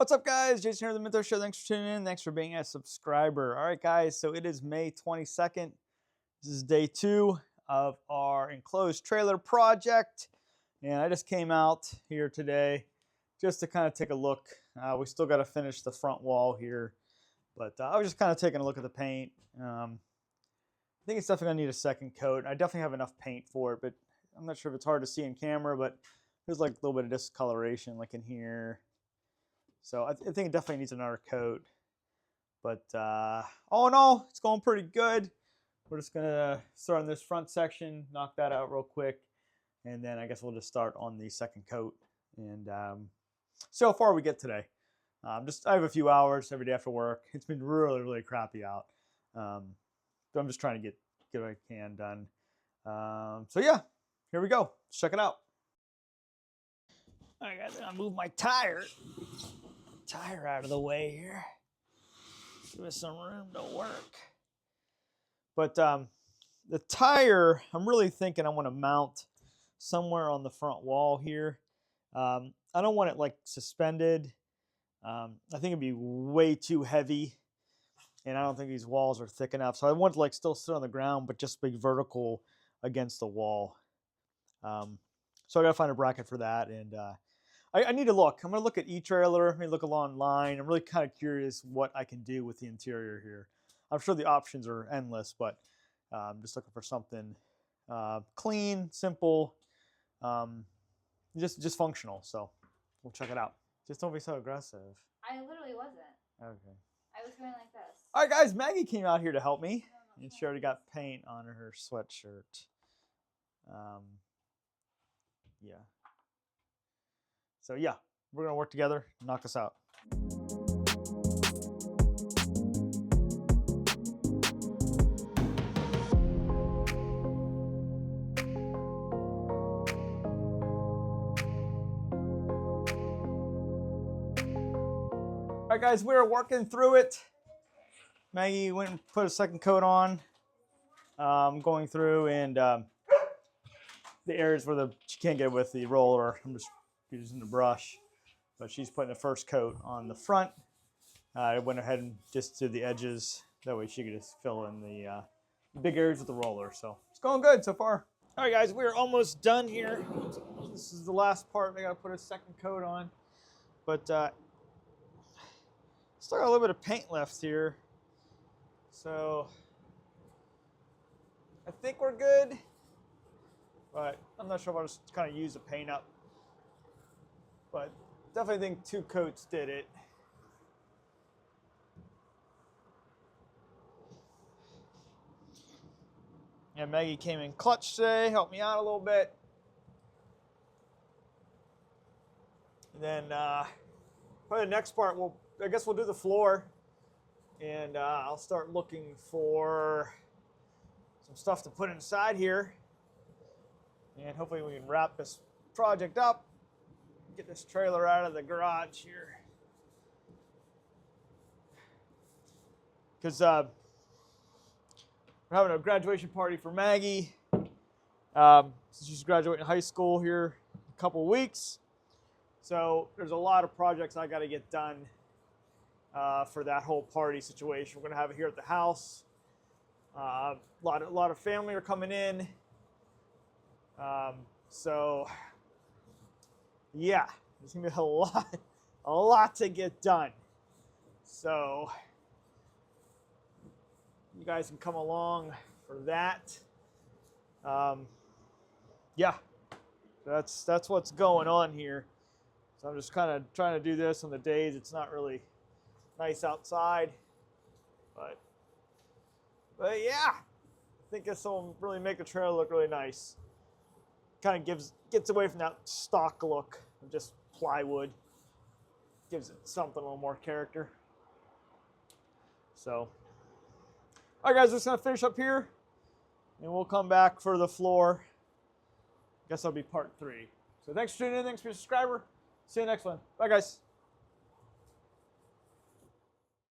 What's up, guys? Jason here, the Minto Show. Thanks for tuning in. Thanks for being a subscriber. All right, guys, so it is May 22nd. This is day 2 of our enclosed trailer project. And I just came out here today just to kind of take a look. We still got to finish the front wall here. But I was just kind of taking a look at the paint. I think it's definitely going to need a second coat. I definitely have enough paint for it, but I'm not sure if it's hard to see in camera, but there's like a little bit of discoloration like in here. So I think it definitely needs another coat. But all in all, it's going pretty good. We're just going to start on this front section, knock that out real quick, and then I guess we'll just start on the second coat and see how far we get today. I have a few hours every day after work. It's been really, really crappy out. So I'm just trying to get what I can done. So yeah, here we go. Let's check it out. All right, guys, I'm gonna move my tire out of the way here. Give us some room to work. But the tire, I'm really thinking I want to mount somewhere on the front wall here. I don't want it like suspended. I think it'd be way too heavy, and I don't think these walls are thick enough. So I want to like still sit on the ground, but just be vertical against the wall. So I gotta find a bracket for that, and I need to look. I'm gonna look at e-trailer, maybe look online. I'm really kind of curious what I can do with the interior here. I'm sure the options are endless, but I'm just looking for something clean, simple, just functional. So we'll check it out. Just don't be so aggressive. I literally wasn't. Okay. I was going like this. All right, guys. Maggie came out here to help me, and she already got paint on her sweatshirt. Yeah. So yeah, we're gonna work together, knock this out. All right, guys, we're working through it. Maggie went and put a second coat on. I'm going through and the areas where she can't get with the roller, I'm just using the brush. But she's putting the first coat on the front. I went ahead and just did the edges. That way she could just fill in the big areas with the roller. So it's going good so far. All right, guys, we're almost done here. This is the last part. I got to put a second coat on. But still got a little bit of paint left here. So I think we're good. But I'm not sure if I'll just kind of use the paint up. But definitely think 2 coats did it. And Maggie came in clutch today, helped me out a little bit. And then probably the next part, I guess we'll do the floor. And I'll start looking for some stuff to put inside here. And hopefully we can wrap this project up. Get this trailer out of the garage here. Because we're having a graduation party for Maggie. She's graduating high school here in a couple of weeks. So there's a lot of projects I got to get done for that whole party situation. We're going to have it here at the house. A lot of family are coming in. So yeah, there's gonna be a lot to get done. So you guys can come along for that. Yeah, that's what's going on here. So I'm just kind of trying to do this on the days it's not really nice outside, but yeah, I think this will really make the trailer look really nice. Kind of gets away from that stock look of just plywood. Gives it something, a little more character. So, all right, guys, we're just gonna finish up here, and we'll come back for the floor. Guess that'll be part 3. So thanks for tuning in. Thanks for your subscriber. See you next one. Bye, guys.